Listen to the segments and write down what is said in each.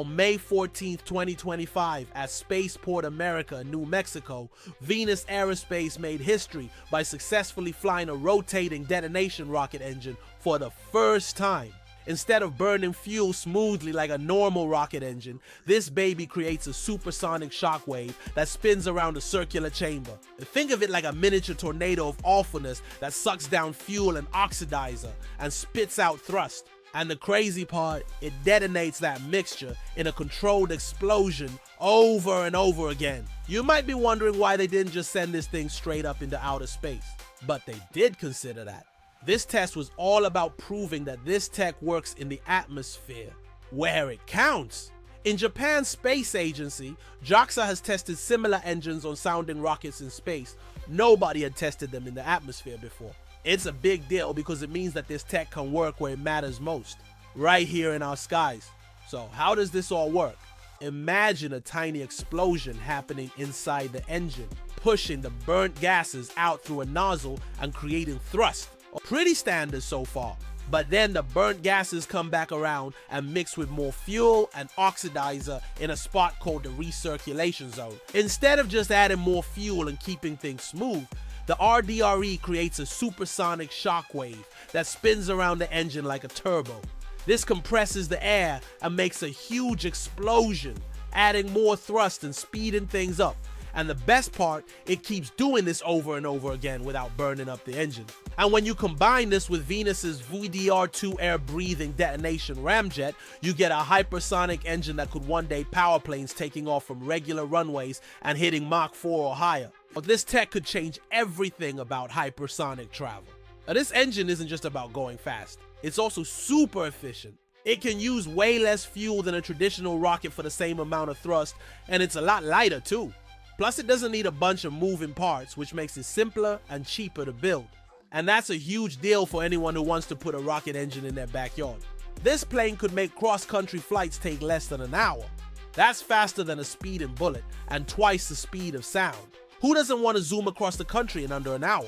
On May 14, 2025, at Spaceport America, New Mexico, Venus Aerospace made history by successfully flying a rotating detonation rocket engine for the first time. Instead of burning fuel smoothly like a normal rocket engine, this baby creates a supersonic shockwave that spins around a circular chamber. Think of it like a miniature tornado of awfulness that sucks down fuel and oxidizer and spits out thrust. And the crazy part, it detonates that mixture in a controlled explosion over and over again. You might be wondering why they didn't just send this thing straight up into outer space, but they did consider that. This test was all about proving that this tech works in the atmosphere, where it counts. In Japan's space agency, JAXA has tested similar engines on sounding rockets in space. Nobody had tested them in the atmosphere before. It's a big deal because it means that this tech can work where it matters most, right here in our skies. So how does this all work? Imagine a tiny explosion happening inside the engine, pushing the burnt gases out through a nozzle and creating thrust. Pretty standard so far. But then the burnt gases come back around and mix with more fuel and oxidizer in a spot called the recirculation zone. Instead of just adding more fuel and keeping things smooth, the RDRE creates a supersonic shockwave that spins around the engine like a turbo. This compresses the air and makes a huge explosion, adding more thrust and speeding things up. And the best part, it keeps doing this over and over again without burning up the engine. And when you combine this with Venus's VDR-2 air-breathing detonation ramjet, you get a hypersonic engine that could one day power planes taking off from regular runways and hitting Mach 4 or higher. But this tech could change everything about hypersonic travel. Now, this engine isn't just about going fast. It's also super efficient. It can use way less fuel than a traditional rocket for the same amount of thrust, and it's a lot lighter too. Plus, it doesn't need a bunch of moving parts, which makes it simpler and cheaper to build. And that's a huge deal for anyone who wants to put a rocket engine in their backyard. This plane could make cross-country flights take less than an hour. That's faster than a speeding bullet and twice the speed of sound. Who doesn't want to zoom across the country in under an hour?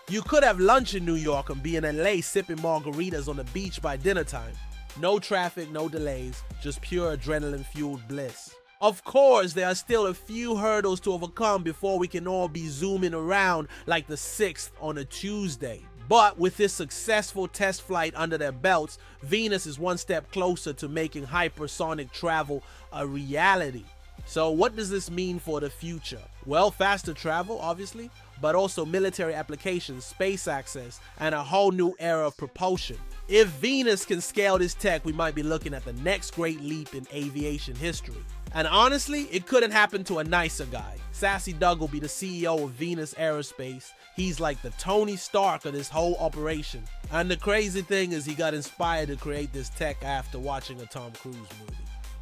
You could have lunch in New York and be in LA sipping margaritas on the beach by dinner time. No traffic, no delays, just pure adrenaline-fueled bliss. Of course, there are still a few hurdles to overcome before we can all be zooming around like the 6th on a Tuesday. But with this successful test flight under their belts, Venus is one step closer to making hypersonic travel a reality. So what does this mean for the future? Well, faster travel, obviously, but also military applications, space access, and a whole new era of propulsion. If Venus can scale this tech, we might be looking at the next great leap in aviation history. And honestly, it couldn't happen to a nicer guy. Sassy Doug will be the CEO of Venus Aerospace. He's like the Tony Stark of this whole operation. And the crazy thing is he got inspired to create this tech after watching a Tom Cruise movie.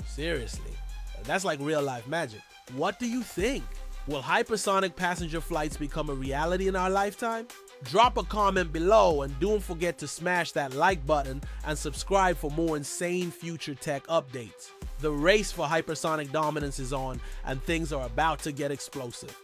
Seriously, that's like real life magic. What do you think? Will hypersonic passenger flights become a reality in our lifetime? Drop a comment below and don't forget to smash that like button and subscribe for more insane future tech updates. The race for hypersonic dominance is on and things are about to get explosive.